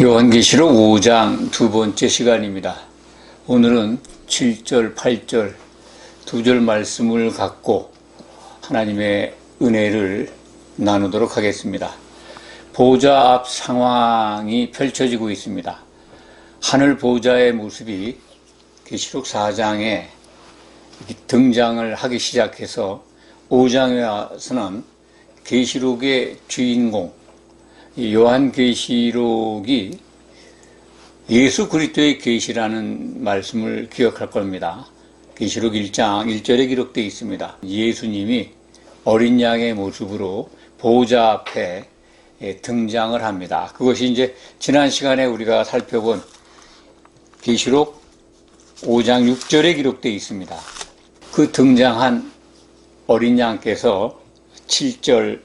요한계시록 5장 두 번째 시간입니다. 오늘은 7절, 8절 두 절 말씀을 갖고 하나님의 은혜를 나누도록 하겠습니다. 보좌 앞 상황이 펼쳐지고 있습니다. 하늘 보좌의 모습이 계시록 4장에 등장을 하기 시작해서 5장에 와서는 계시록의 주인공 요한계시록이 예수 그리스도의 계시라는 말씀을 기억할 겁니다. 계시록 1장 1절에 기록되어 있습니다. 예수님이 어린 양의 모습으로 보좌 앞에 등장을 합니다. 그것이 이제 지난 시간에 우리가 살펴본 계시록 5장 6절에 기록되어 있습니다. 그 등장한 어린 양께서 7절에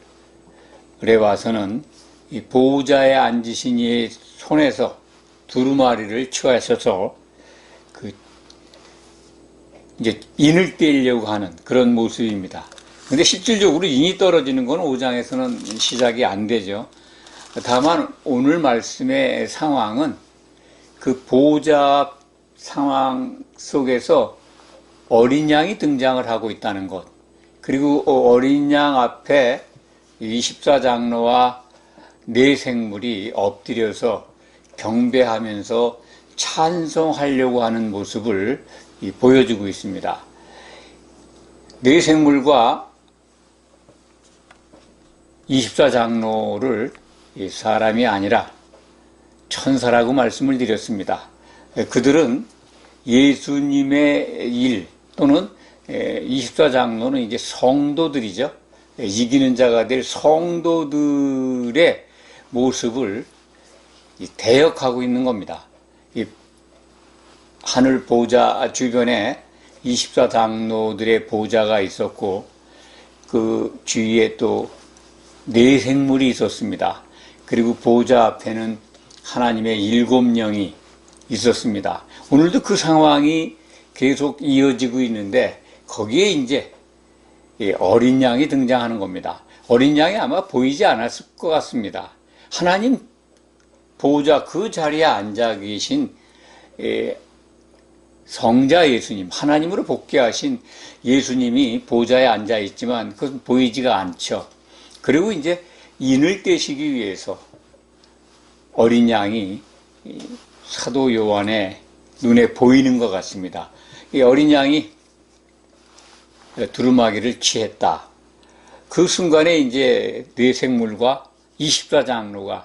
와서는 이 보호자에 앉으신 이의 손에서 두루마리를 취하셔서 이제 인을 떼려고 하는 그런 모습입니다. 근데 실질적으로 인이 떨어지는 건 5장에서는 시작이 안 되죠. 다만 오늘 말씀의 상황은 그 보호자 상황 속에서 어린 양이 등장을 하고 있다는 것, 그리고 어린 양 앞에 24장로와 네 생물이 엎드려서 경배하면서 찬송하려고 하는 모습을 보여주고 있습니다. 네 생물과 24장로를 사람이 아니라 천사라고 말씀을 드렸습니다. 그들은 예수님의 일 또는 24장로는 이제 성도들이죠. 이기는 자가 될 성도들의 모습을 대역하고 있는 겁니다. 하늘 보좌 주변에 24장로들의 보좌가 있었고 그 주위에 또 네 생물이 있었습니다. 그리고 보좌 앞에는 하나님의 7영이 있었습니다. 오늘도 그 상황이 계속 이어지고 있는데 거기에 이제 어린 양이 등장하는 겁니다. 어린 양이 아마 보이지 않았을 것 같습니다. 하나님 보호자 그 자리에 앉아 계신 성자 예수님, 하나님으로 복귀하신 예수님이 보좌에 앉아 있지만 그것은 보이지가 않죠. 그리고 이제 인을 떼시기 위해서 어린 양이 사도 요한의 눈에 보이는 것 같습니다. 이 어린 양이 두루마기를 취했다. 그 순간에 이제 네 생물과 24장로가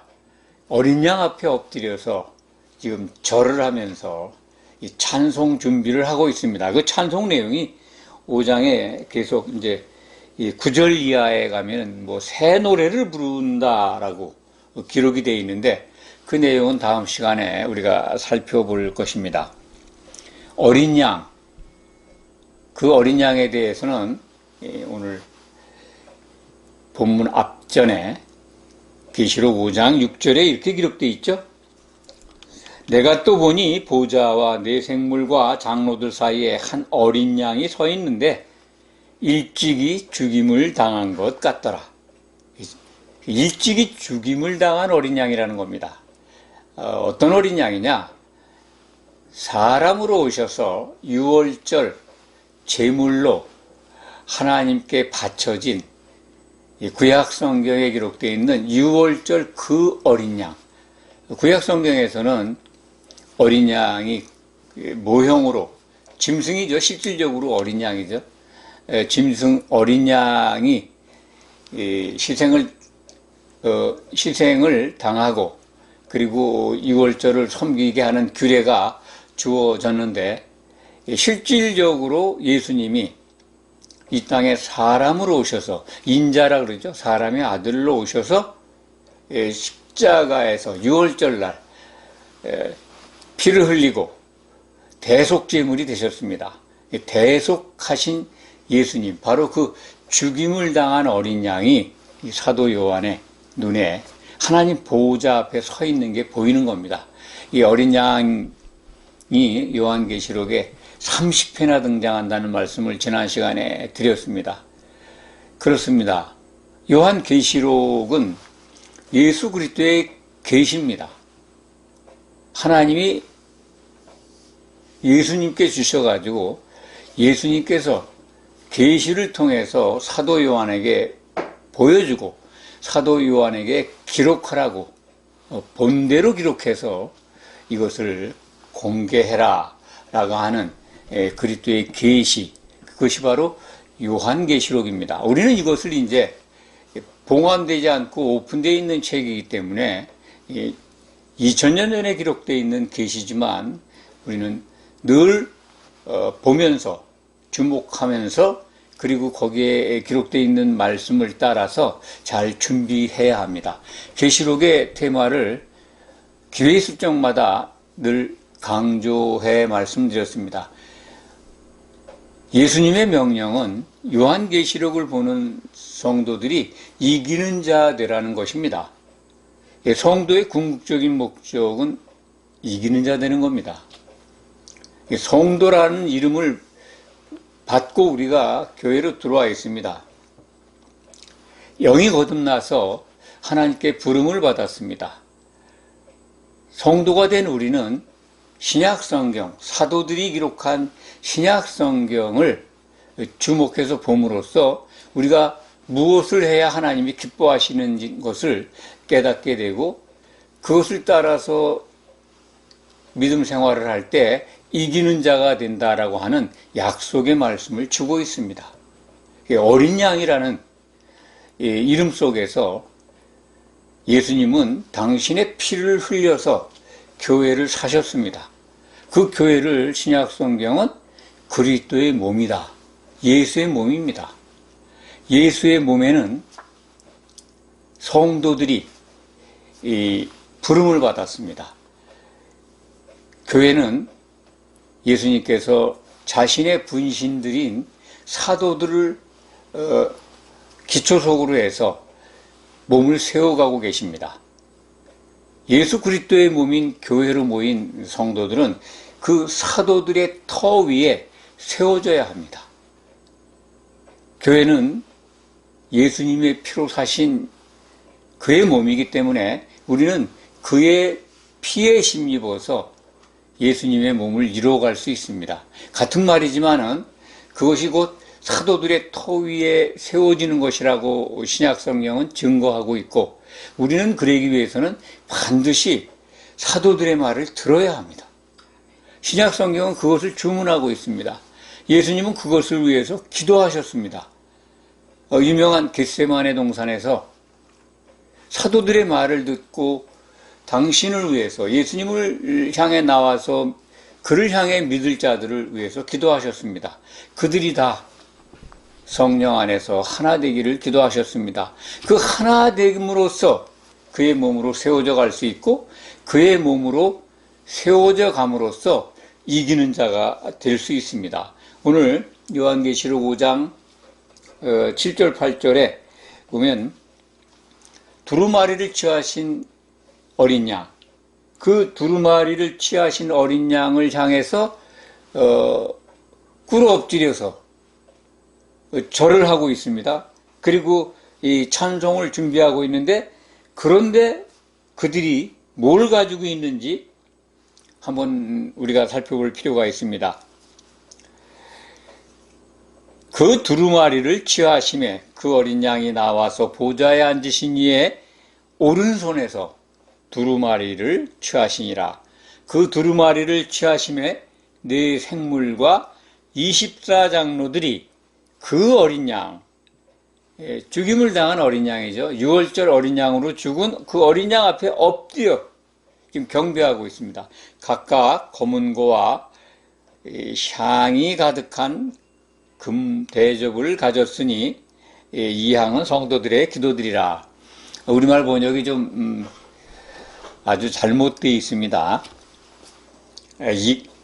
어린 양 앞에 엎드려서 지금 절을 하면서 이 찬송 준비를 하고 있습니다. 그 찬송 내용이 5장에 계속 이제 이 9절 이하에 가면 뭐 새 노래를 부른다라고 기록이 되어 있는데 그 내용은 다음 시간에 우리가 살펴볼 것입니다. 어린 양, 그 어린 양에 대해서는 오늘 본문 앞전에 계시록 5장 6절에 이렇게 기록되어 있죠. 내가 또 보니 보좌와 네 생물과 장로들 사이에 한 어린 양이 서 있는데 일찍이 죽임을 당한 것 같더라. 일찍이 죽임을 당한 어린 양이라는 겁니다. 어떤 어린 양이냐? 사람으로 오셔서 유월절 제물로 하나님께 바쳐진 구약 성경에 기록되어 있는 유월절 그 어린 양. 구약 성경에서는 어린 양이 모형으로 짐승이죠. 실질적으로 어린 양이죠. 짐승 어린 양이 희생을 당하고 그리고 유월절을 섬기게 하는 규례가 주어졌는데 실질적으로 예수님이 이 땅에 사람으로 오셔서 인자라 그러죠. 사람의 아들로 오셔서 십자가에서 유월절날 피를 흘리고 대속제물이 되셨습니다. 대속하신 예수님, 바로 그 죽임을 당한 어린 양이 이 사도 요한의 눈에 하나님 보호자 앞에 서 있는 게 보이는 겁니다. 이 어린 양이 요한계시록에 30회나 등장한다는 말씀을 지난 시간에 드렸습니다. 그렇습니다. 요한계시록은 예수 그리스도의 계시입니다. 하나님이 예수님께 주셔가지고 예수님께서 계시를 통해서 사도 요한에게 보여주고 사도 요한에게 기록하라고 본대로 기록해서 이것을 공개해라 라고 하는 그리스도의 계시, 그것이 바로 요한계시록입니다. 우리는 이것을 이제 봉함되지 않고 오픈되어 있는 책이기 때문에 2000년 전에 기록되어 있는 계시지만 우리는 늘 보면서 주목하면서 그리고 거기에 기록되어 있는 말씀을 따라서 잘 준비해야 합니다. 계시록의 테마를 기회 있을 적마다 늘 강조해 말씀드렸습니다. 예수님의 명령은 요한계시록을 보는 성도들이 이기는 자 되라는 것입니다. 성도의 궁극적인 목적은 이기는 자 되는 겁니다. 성도라는 이름을 받고 우리가 교회로 들어와 있습니다. 영이 거듭나서 하나님께 부름을 받았습니다. 성도가 된 우리는 신약성경, 사도들이 기록한 신약성경을 주목해서 봄으로써 우리가 무엇을 해야 하나님이 기뻐하시는 것을 깨닫게 되고 그것을 따라서 믿음 생활을 할 때 이기는 자가 된다라고 하는 약속의 말씀을 주고 있습니다. 어린 양이라는 이름 속에서 예수님은 당신의 피를 흘려서 교회를 사셨습니다. 그 교회를 신약성경은 그리스도의 몸이다. 예수의 몸입니다. 예수의 몸에는 성도들이 부름을 받았습니다. 교회는 예수님께서 자신의 분신들인 사도들을 기초속으로 해서 몸을 세워가고 계십니다. 예수 그리스도의 몸인 교회로 모인 성도들은 그 사도들의 터 위에 세워져야 합니다. 교회는 예수님의 피로 사신 그의 몸이기 때문에 우리는 그의 피에 힘입어서 예수님의 몸을 이루어갈 수 있습니다. 같은 말이지만은 그것이 곧 사도들의 터 위에 세워지는 것이라고 신약성경은 증거하고 있고 우리는 그러기 위해서는 반드시 사도들의 말을 들어야 합니다. 신약성경은 그것을 주문하고 있습니다. 예수님은 그것을 위해서 기도하셨습니다. 유명한 겟세마네 동산에서 사도들의 말을 듣고 당신을 위해서 예수님을 향해 나와서 그를 향해 믿을 자들을 위해서 기도하셨습니다. 그들이 다 성령 안에서 하나 되기를 기도하셨습니다. 그 하나 됨으로써 그의 몸으로 세워져 갈 수 있고 그의 몸으로 세워져 감으로써 이기는 자가 될 수 있습니다. 오늘 요한계시록 5장 7절 8절에 보면 두루마리를 취하신 어린 양, 그 두루마리를 취하신 어린 양을 향해서 꿇어 엎드려서 절을 하고 있습니다. 그리고 이 찬송을 준비하고 있는데 그런데 그들이 뭘 가지고 있는지 한번 우리가 살펴볼 필요가 있습니다. 그 두루마리를 취하심에 그 어린 양이 나와서 보좌에 앉으신 이의 오른손에서 두루마리를 취하시니라. 그 두루마리를 취하심에 네 생물과 24장로들이 그 어린 양, 죽임을 당한 어린 양이죠. 유월절 어린 양으로 죽은 그 어린 양 앞에 엎드려 지금 경배하고 있습니다. 각각 검은고와 향이 가득한 금 대접을 가졌으니 이 향은 성도들의 기도드리라. 우리말 번역이 좀 아주 잘못되어 있습니다.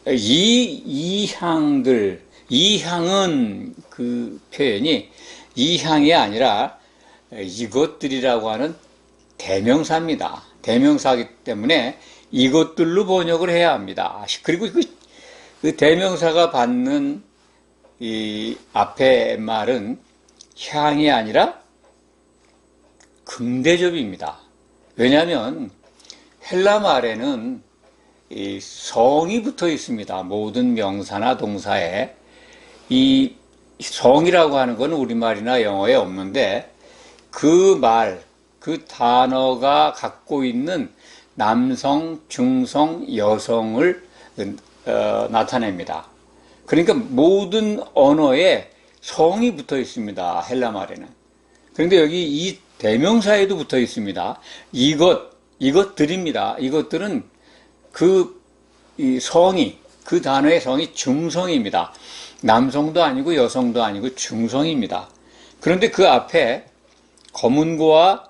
이 향들, 이 향은 그 표현이 이 향이 아니라 이것들이라고 하는 대명사입니다. 대명사이기 때문에 이것들로 번역을 해야 합니다. 그리고 그 대명사가 받는 이 앞에 말은 향이 아니라 금대접입니다. 왜냐하면 헬라 말에는 이 성이 붙어 있습니다. 모든 명사나 동사에. 이 성이라고 하는 건 우리말이나 영어에 없는데 그 단어가 갖고 있는 남성, 중성, 여성을 나타냅니다. 그러니까 모든 언어에 성이 붙어 있습니다. 헬라 말에는. 그런데 여기 이 대명사에도 붙어 있습니다. 이것들입니다. 이것들은 이 그 단어의 성이 중성입니다. 남성도 아니고 여성도 아니고 중성입니다. 그런데 그 앞에 검은고와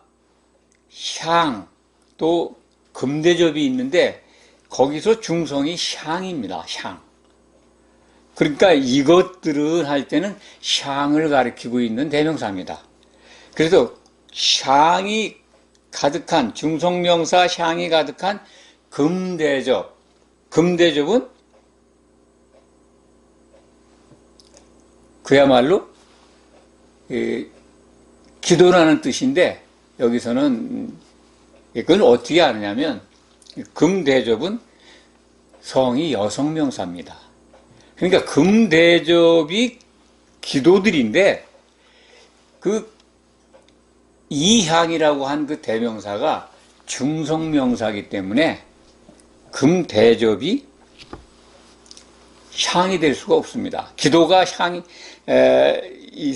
향, 또 금대접이 있는데 거기서 중성이 향입니다. 향. 그러니까 이것들은 할 때는 향을 가리키고 있는 대명사입니다. 그래서 향이 가득한, 중성명사 향이 가득한 금대접은 그야말로 기도라는 뜻인데 여기서는 그건 어떻게 아느냐면 금대접은 성이 여성명사입니다. 그러니까 금대접이 기도들인데 이향이라고 한 그 대명사가 중성명사이기 때문에 금대접이 향이 될 수가 없습니다. 기도가 이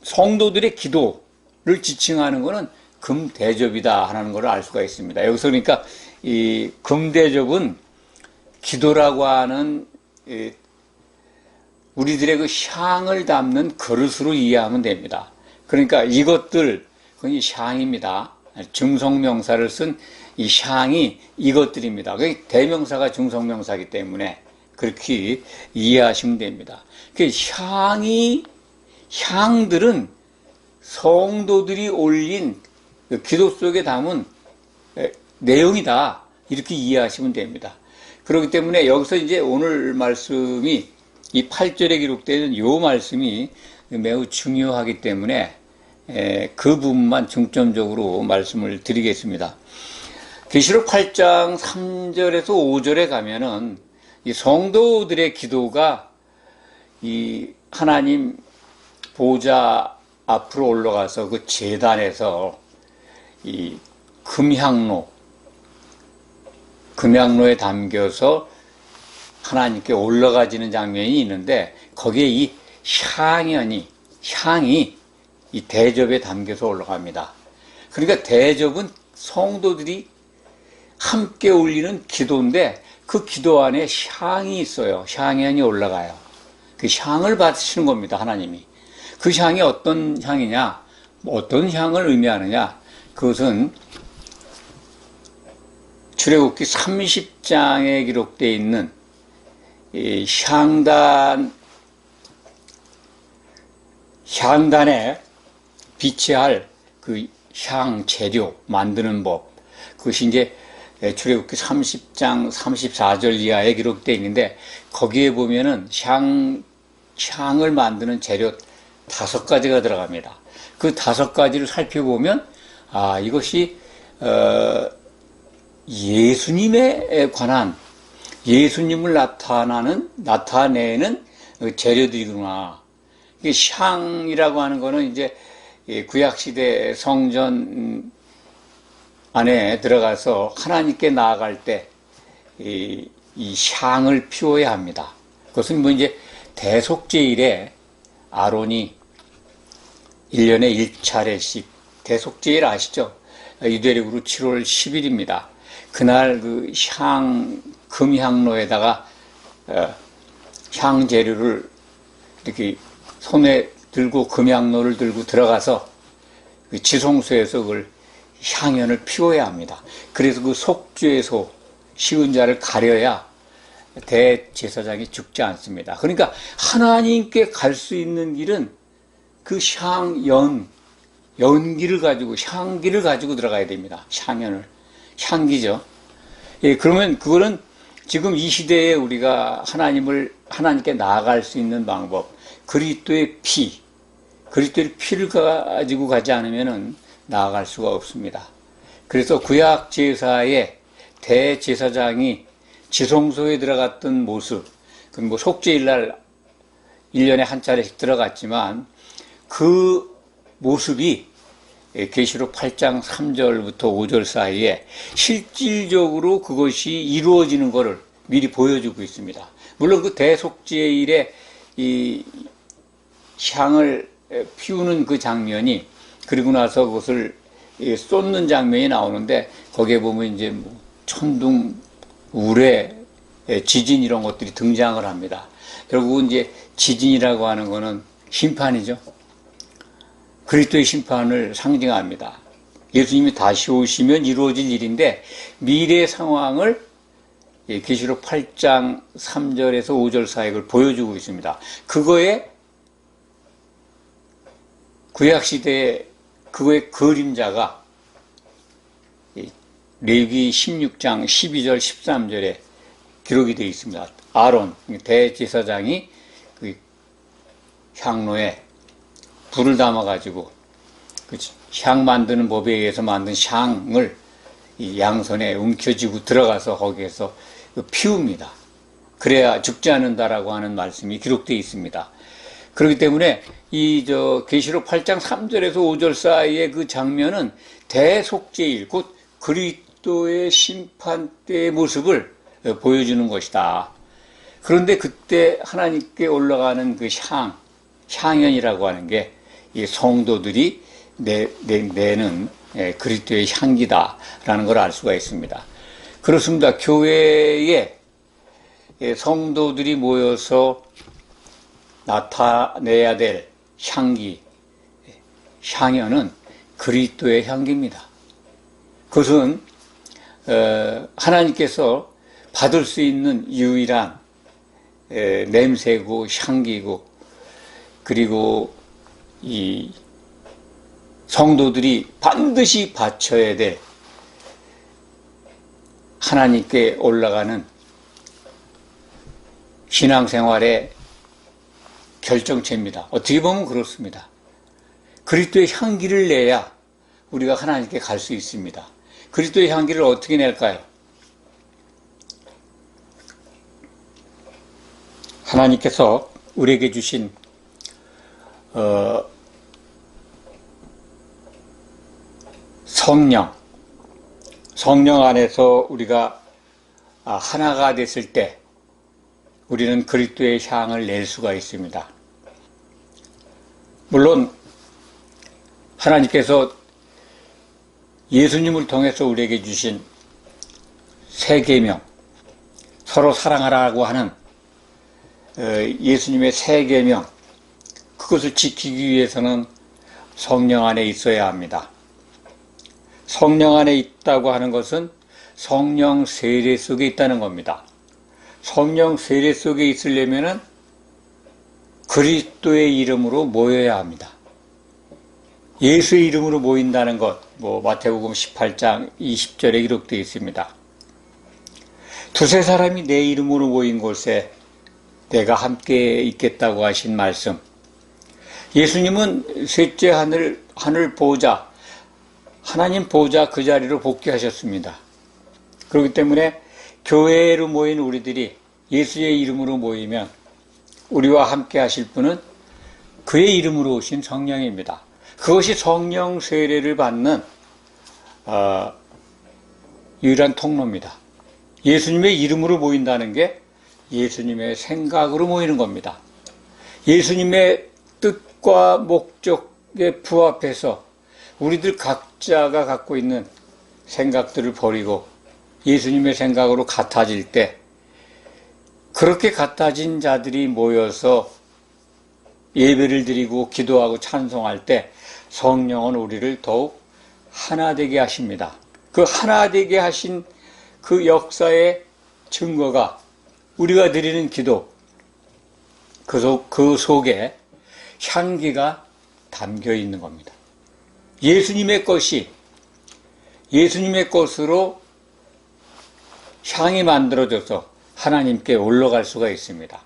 성도들의 기도를 지칭하는 것은 금대접이다 하는 것을 알 수가 있습니다. 여기서 그러니까 이 금대접은 기도라고 하는 우리들의 그 향을 담는 그릇으로 이해하면 됩니다. 그러니까 이것들, 그건 향입니다. 중성명사를 쓴 이 향이 이것들입니다. 그 대명사가 중성명사이기 때문에 그렇게 이해하시면 됩니다. 그 향들은 성도들이 올린 기도 속에 담은 내용이다. 이렇게 이해하시면 됩니다. 그렇기 때문에 여기서 이제 오늘 말씀이 이 8절에 기록되는 이 말씀이 매우 중요하기 때문에 그 부분만 중점적으로 말씀을 드리겠습니다. 계시록 8장 3절에서 5절에 가면은 이 성도들의 기도가 이 하나님 보좌 앞으로 올라가서 그 제단에서 이 금향로에 담겨서 하나님께 올라가지는 장면이 있는데 거기에 이 향이 이 대접에 담겨서 올라갑니다. 그러니까 대접은 성도들이 함께 올리는 기도인데 그 기도 안에 향이 있어요. 향이 올라가요. 그 향을 받으시는 겁니다. 하나님이. 그 향이 어떤 향이냐? 어떤 향을 의미하느냐? 그것은 출애굽기 30장에 기록되어 있는 이 향단에 비치할 그 향 재료 만드는 법. 그것이 이제 출애굽기 30장 34절 이하에 기록되어 있는데 거기에 보면은 향을 만드는 재료 5가지가 들어갑니다. 그 5가지를 살펴보면 이것이 예수님에 관한 예수님을 나타내는 재료들이구나. 이게 향이라고 하는 거는 이제 구약시대 성전 안에 들어가서 하나님께 나아갈 때 이 향을 피워야 합니다. 그것은 뭐 이제 대속제일에 아론이 1년에 1차례씩 대속제일 아시죠? 유대력으로 7월 10일입니다. 그날 그 금향로에다가 향 재료를 이렇게 손에 들고 금향로를 들고 들어가서 그 지성소에서 그걸 향연을 피워야 합니다. 그래서 그 속죄소 식은 자를 가려야 대제사장이 죽지 않습니다. 그러니까 하나님께 갈 수 있는 길은 그 연기를 가지고 향기를 가지고 들어가야 됩니다. 향기죠. 예, 그러면 그거는 지금 이 시대에 우리가 하나님께 나아갈 수 있는 방법, 그리스도의 피를 가지고 가지 않으면은 나아갈 수가 없습니다. 그래서 구약 제사의 대제사장이 지성소에 들어갔던 모습, 그 뭐 속죄일날 1년에 한 차례씩 들어갔지만 그 모습이 계시록 8장 3절부터 5절 사이에 실질적으로 그것이 이루어지는 것을 미리 보여주고 있습니다. 물론 그 대속죄일에 이 향을 피우는 그 장면이, 그리고 나서 그것을 쏟는 장면이 나오는데, 거기에 보면 이제 뭐 천둥, 우레, 지진 이런 것들이 등장을 합니다. 결국은 이제 지진이라고 하는 것은 심판이죠. 그리스도의 심판을 상징합니다. 예수님이 다시 오시면 이루어질 일인데, 미래 상황을 계시록 8장 3절에서 5절 사이를 보여주고 있습니다. 그거에 구약시대에 그거의 그림자가 레위기 16장 12절 13절에 기록이 되어 있습니다. 아론 대제사장이 그 향로에 불을 담아가지고 그 향 만드는 법에 의해서 만든 향을 이 양손에 움켜쥐고 들어가서 거기에서 피웁니다. 그래야 죽지 않는다라고 하는 말씀이 기록되어 있습니다. 그렇기 때문에 이 계시록 8장 3절에서 5절 사이의 그 장면은 대속죄일, 곧 그리스도의 심판 때의 모습을 보여주는 것이다. 그런데 그때 하나님께 올라가는 그 향연이라고 하는 게 이 성도들이 내는 그리스도의 향기다라는 걸 알 수가 있습니다. 그렇습니다. 교회에 성도들이 모여서 나타내야 될 향기, 향연은 그리스도의 향기입니다. 그것은 하나님께서 받을 수 있는 유일한 냄새고 향기고, 그리고 이 성도들이 반드시 바쳐야 될 하나님께 올라가는 신앙생활의 결정체입니다. 어떻게 보면 그렇습니다. 그리스도의 향기를 내야 우리가 하나님께 갈 수 있습니다. 그리스도의 향기를 어떻게 낼까요? 하나님께서 우리에게 주신 성령 안에서 우리가 하나가 됐을 때 우리는 그리스도의 향을 낼 수가 있습니다. 물론 하나님께서 예수님을 통해서 우리에게 주신 새 계명, 서로 사랑하라고 하는 예수님의 새 계명, 그것을 지키기 위해서는 성령 안에 있어야 합니다. 성령 안에 있다고 하는 것은 성령 세례 속에 있다는 겁니다. 성령 세례 속에 있으려면은 그리스도의 이름으로 모여야 합니다. 예수의 이름으로 모인다는 것, 마태복음 18장 20절에 기록되어 있습니다. 두세 사람이 내 이름으로 모인 곳에 내가 함께 있겠다고 하신 말씀. 예수님은 셋째 하늘 보좌, 하나님 보좌 그 자리로 복귀하셨습니다. 그렇기 때문에 교회로 모인 우리들이 예수의 이름으로 모이면 우리와 함께 하실 분은 그의 이름으로 오신 성령입니다. 그것이 성령 세례를 받는 유일한 통로입니다. 예수님의 이름으로 모인다는 게 예수님의 생각으로 모이는 겁니다. 예수님의 뜻과 목적에 부합해서 우리들 각자가 갖고 있는 생각들을 버리고 예수님의 생각으로 같아질 때, 그렇게 같아진 자들이 모여서 예배를 드리고 기도하고 찬송할 때 성령은 우리를 더욱 하나 되게 하십니다. 그 하나 되게 하신 그 역사의 증거가 우리가 드리는 기도, 그 속에 향기가 담겨 있는 겁니다. 예수님의 것으로 향이 만들어져서 하나님께 올라갈 수가 있습니다.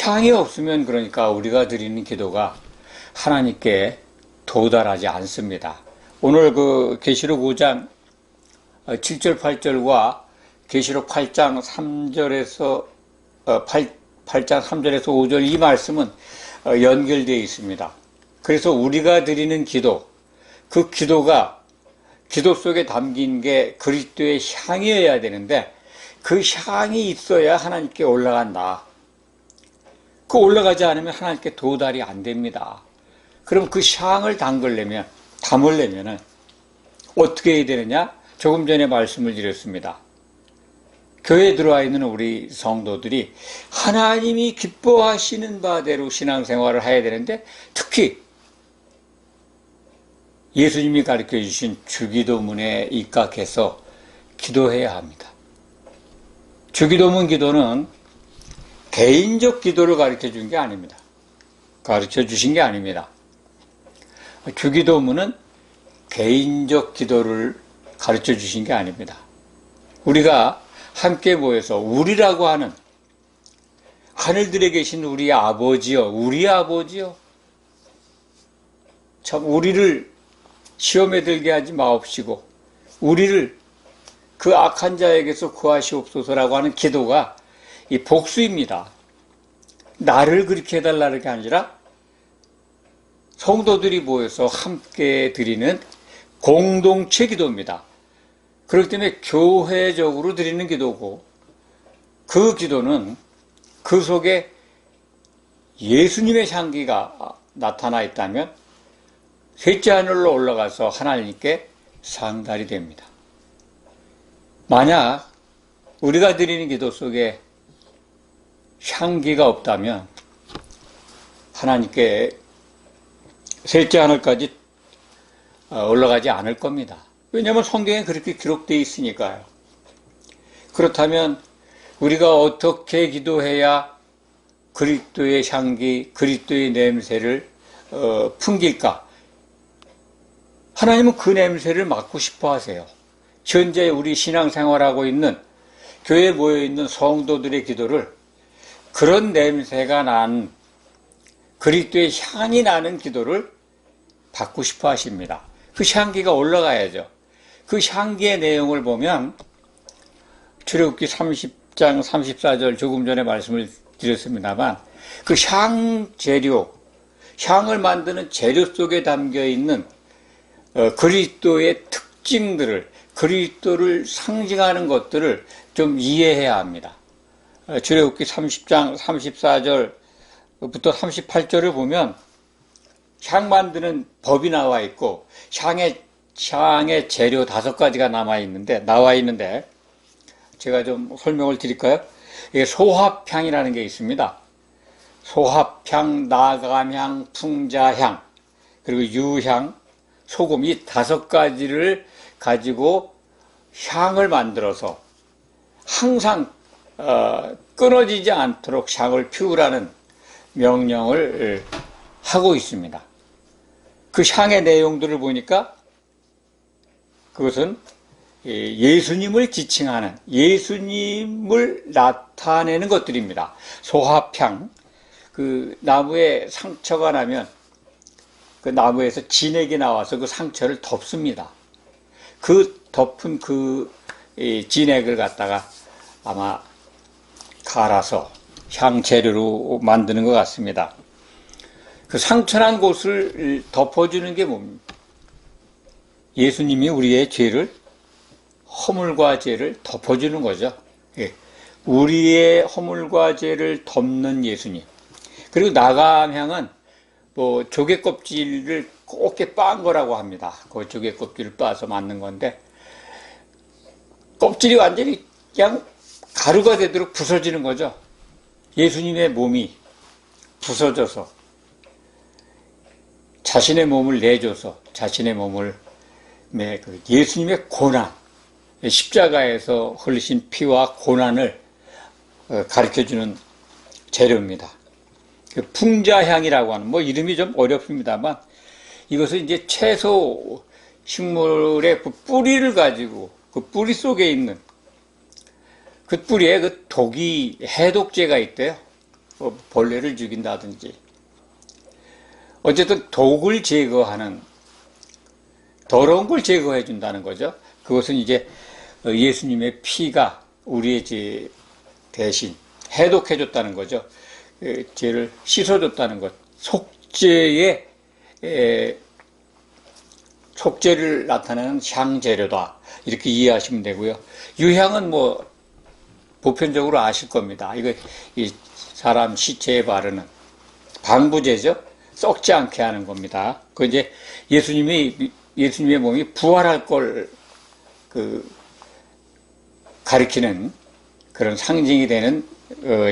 향이 없으면 그러니까 우리가 드리는 기도가 하나님께 도달하지 않습니다. 오늘 그 계시록 5장 7절 8절과 계시록 8장 3절에서 8장 3절에서 5절 이 말씀은 연결되어 있습니다. 그래서 우리가 드리는 기도, 그 기도가 기도 속에 담긴 게 그리스도의 향이어야 되는데 그 향이 있어야 하나님께 올라간다. 그 올라가지 않으면 하나님께 도달이 안 됩니다. 그럼 그 향을 담으려면 어떻게 해야 되느냐? 조금 전에 말씀을 드렸습니다. 교회에 들어와 있는 우리 성도들이 하나님이 기뻐하시는 바대로 신앙생활을 해야 되는데 특히 예수님이 가르쳐 주신 주기도문에 입각해서 기도해야 합니다. 주기도문 기도는 개인적 기도를 가르쳐 준 게 아닙니다. 가르쳐 주신 게 아닙니다. 주기도문은 개인적 기도를 가르쳐 주신 게 아닙니다. 우리가 함께 모여서 우리라고 하는 하늘들에 계신 우리 아버지요, 우리 아버지요. 참 우리를 시험에 들게 하지 마옵시고 우리를 그 악한 자에게서 구하시옵소서라고 하는 기도가 이 복수입니다. 나를 그렇게 해달라는 게 아니라 성도들이 모여서 함께 드리는 공동체 기도입니다. 그렇기 때문에 교회적으로 드리는 기도고 그 기도는 그 속에 예수님의 향기가 나타나 있다면 셋째 하늘로 올라가서 하나님께 상달이 됩니다. 만약 우리가 드리는 기도 속에 향기가 없다면 하나님께 셋째 하늘까지 올라가지 않을 겁니다. 왜냐하면 성경에 그렇게 기록되어 있으니까요. 그렇다면 우리가 어떻게 기도해야 그리스도의 향기, 그리스도의 냄새를 풍길까? 하나님은 그 냄새를 맡고 싶어 하세요. 현재 우리 신앙생활하고 있는 교회에 모여있는 성도들의 기도를 그런 냄새가 난 그리스도의 향이 나는 기도를 받고 싶어 하십니다. 그 향기가 올라가야죠. 그 향기의 내용을 보면 출애굽기 30장 34절 조금 전에 말씀을 드렸습니다만 그 향재료, 향을 만드는 재료 속에 담겨있는 그리스도의 특징들을 그리스도를 상징하는 것들을 좀 이해해야 합니다. 출애굽기 30장 34절부터 38절을 보면 향 만드는 법이 나와 있고 향의 재료 5가지가 나와 있는데 제가 좀 설명을 드릴까요? 이게 소합향이라는 게 있습니다. 소합향, 나감향, 풍자향, 그리고 유향, 소금 이 5가지를 가지고 향을 만들어서 항상 끊어지지 않도록 향을 피우라는 명령을 하고 있습니다. 그 향의 내용들을 보니까 그것은 예수님을 지칭하는, 예수님을 나타내는 것들입니다. 소합향, 그 나무에 상처가 나면 그 나무에서 진액이 나와서 그 상처를 덮습니다. 그 덮은 그 진액을 갖다가 아마 갈아서 향재료로 만드는 것 같습니다. 그 상처난 곳을 덮어주는 게 뭡니까? 예수님이 우리의 죄를, 허물과 죄를 덮어주는 거죠. 예. 우리의 허물과 죄를 덮는 예수님. 그리고 나감향은 뭐 조개 껍질을 곱게 빻은 거라고 합니다. 그 조개 껍질을 빻아서 만든 건데 껍질이 완전히 그냥 가루가 되도록 부서지는 거죠. 예수님의 몸이 부서져서 자신의 몸을 내줘서 자신의 몸을 예수님의 고난, 십자가에서 흘리신 피와 고난을 가르쳐주는 재료입니다. 풍자향이라고 하는, 뭐 이름이 좀 어렵습니다만 이것은 이제 채소 식물의 그 뿌리를 가지고 그 뿌리 속에 있는 그 뿌리에 그 독이, 해독제가 있대요. 벌레를 죽인다든지. 어쨌든 독을 제거하는, 더러운 걸 제거해 준다는 거죠. 그것은 이제 예수님의 피가 우리의 죄 대신 해독해줬다는 거죠. 죄를 씻어줬다는 것. 속죄를 나타내는 향재료다. 이렇게 이해하시면 되고요. 유향은 뭐 보편적으로 아실 겁니다. 이거 이 사람 시체에 바르는 방부제죠. 썩지 않게 하는 겁니다. 그 이제 예수님의 몸이 부활할 걸 가리키는 그런 상징이 되는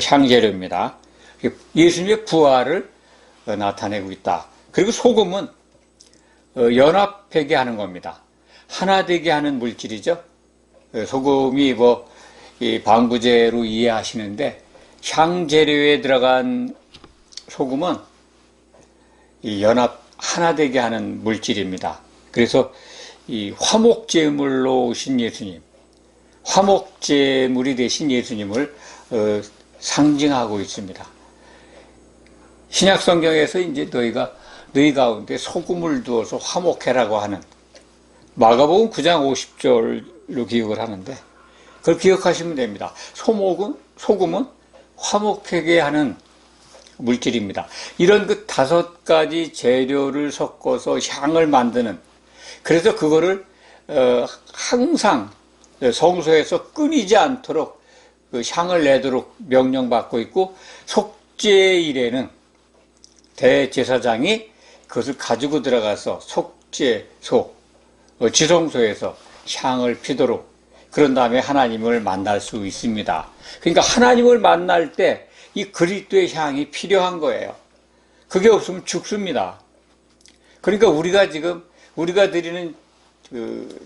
향재료입니다. 예수님의 부활을 나타내고 있다. 그리고 소금은 연합하게 하는 겁니다. 하나 되게 하는 물질이죠. 소금이 이 방부제로 이해하시는데 향재료에 들어간 소금은 이 하나 되게 하는 물질입니다. 그래서 이 화목제물로 오신 예수님, 화목제물이 되신 예수님을 상징하고 있습니다. 신약성경에서 이제 너희 가운데 소금을 두어서 화목해라고 하는 마가복음 9장 50절로 기억을 하는데 그걸 기억하시면 됩니다. 소금은 화목하게 하는 물질입니다. 이런 그 5가지 재료를 섞어서 향을 만드는, 그래서 그거를 항상 성소에서 끊이지 않도록 그 향을 내도록 명령받고 있고, 속죄일에는 대제사장이 그것을 가지고 들어가서 속죄소, 지성소에서 향을 피도록, 그런 다음에 하나님을 만날 수 있습니다. 그러니까 하나님을 만날 때 이 그리스도의 향이 필요한 거예요. 그게 없으면 죽습니다. 그러니까 우리가 드리는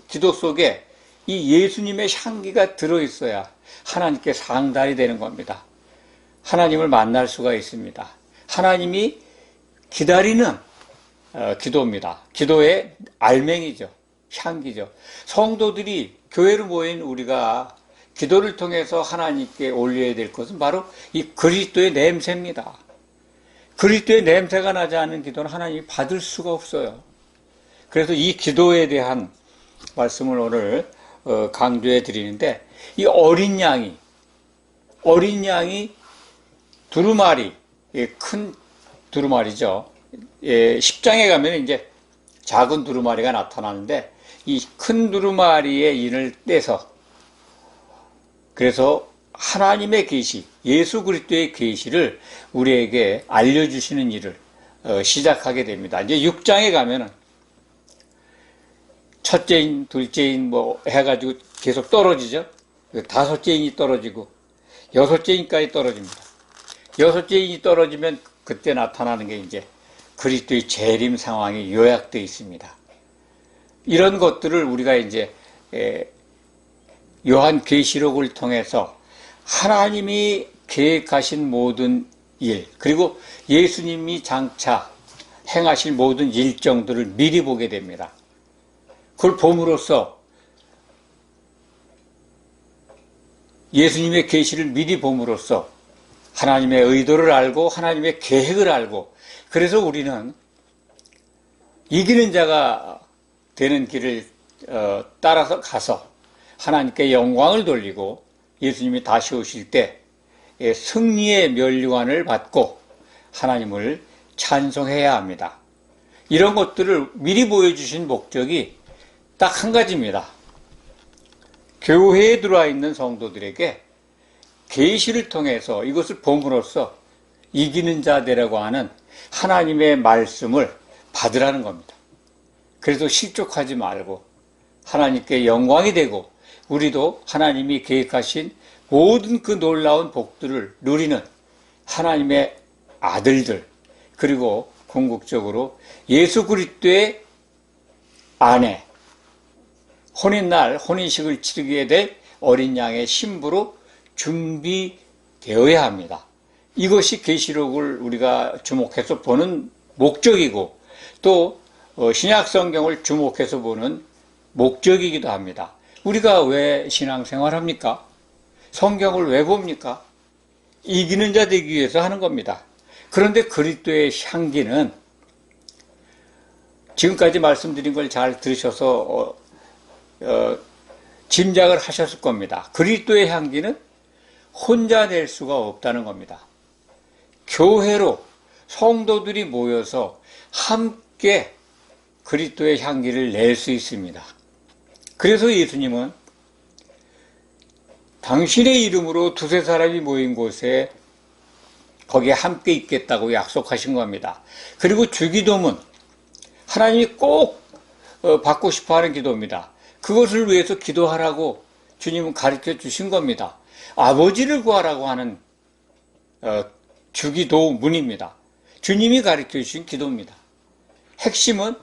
기도 속에 이 예수님의 향기가 들어있어야 하나님께 상달이 되는 겁니다. 하나님을 만날 수가 있습니다. 하나님이 기다리는 기도입니다. 기도의 알맹이죠. 향기죠. 성도들이 교회로 모인 우리가 기도를 통해서 하나님께 올려야 될 것은 바로 이 그리스도의 냄새입니다. 그리스도의 냄새가 나지 않는 기도는 하나님이 받을 수가 없어요. 그래서 이 기도에 대한 말씀을 오늘 강조해 드리는데, 이 어린 양이 두루마리, 큰 두루마리죠. 10장에 가면 이제 작은 두루마리가 나타나는데, 이 큰 두루마리의 인을 떼서, 그래서 하나님의 계시, 예수 그리스도의 계시를 우리에게 알려주시는 일을 시작하게 됩니다. 이제 6장에 가면은 첫째인, 둘째인 해가지고 계속 떨어지죠. 5째인이 떨어지고 6째인까지 떨어집니다. 6째인이 떨어지면 그때 나타나는 게 이제 그리스도의 재림 상황이 요약되어 있습니다. 이런 것들을 우리가 이제 요한계시록을 통해서 하나님이 계획하신 모든 일, 그리고 예수님이 장차 행하실 모든 일정들을 미리 보게 됩니다. 그걸 봄으로써, 예수님의 계시를 미리 봄으로써 하나님의 의도를 알고 하나님의 계획을 알고, 그래서 우리는 이기는 자가 되는 길을 따라서 가서 하나님께 영광을 돌리고 예수님이 다시 오실 때 승리의 면류관을 받고 하나님을 찬송해야 합니다. 이런 것들을 미리 보여주신 목적이 딱 한 가지입니다. 교회에 들어와 있는 성도들에게 계시를 통해서 이것을 봄으로써 이기는 자 되라고 하는 하나님의 말씀을 받으라는 겁니다. 그래서 실족하지 말고 하나님께 영광이 되고, 우리도 하나님이 계획하신 모든 그 놀라운 복들을 누리는 하나님의 아들들, 그리고 궁극적으로 예수 그리스도의 아내, 혼인날 혼인식을 치르게 될 어린 양의 신부로 준비되어야 합니다. 이것이 계시록을 우리가 주목해서 보는 목적이고, 또 신약 성경을 주목해서 보는 목적이기도 합니다. 우리가 왜 신앙생활합니까? 성경을 왜 봅니까? 이기는 자 되기 위해서 하는 겁니다. 그런데 그리스도의 향기는, 지금까지 말씀드린 걸 잘 들으셔서 짐작을 하셨을 겁니다. 그리스도의 향기는 혼자 낼 수가 없다는 겁니다. 교회로 성도들이 모여서 함께 그리스도의 향기를 낼 수 있습니다. 그래서 예수님은 당신의 이름으로 두세 사람이 모인 곳에 거기에 함께 있겠다고 약속하신 겁니다. 그리고 주기도문, 하나님이 꼭 받고 싶어하는 기도입니다. 그것을 위해서 기도하라고 주님은 가르쳐 주신 겁니다. 아버지를 구하라고 하는 주기도문입니다. 주님이 가르쳐 주신 기도입니다. 핵심은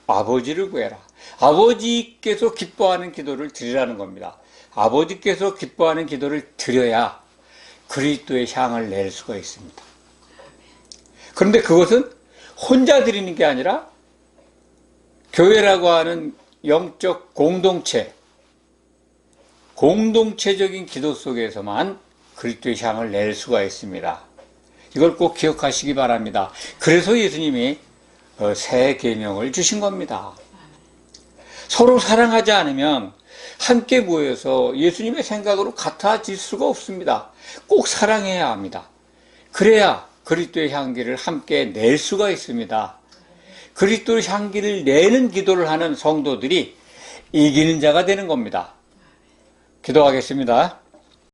아버지를 구해라. 아버지께서 기뻐하는 기도를 드리라는 겁니다. 아버지께서 기뻐하는 기도를 드려야 그리스도의 향을 낼 수가 있습니다. 그런데 그것은 혼자 드리는 게 아니라 교회라고 하는 영적 공동체적인 기도 속에서만 그리스도의 향을 낼 수가 있습니다. 이걸 꼭 기억하시기 바랍니다. 그래서 예수님이 새 계명을 주신 겁니다. 서로 사랑하지 않으면 함께 모여서 예수님의 생각으로 같아질 수가 없습니다. 꼭 사랑해야 합니다. 그래야 그리스도의 향기를 함께 낼 수가 있습니다. 그리스도의 향기를 내는 기도를 하는 성도들이 이기는 자가 되는 겁니다. 기도하겠습니다.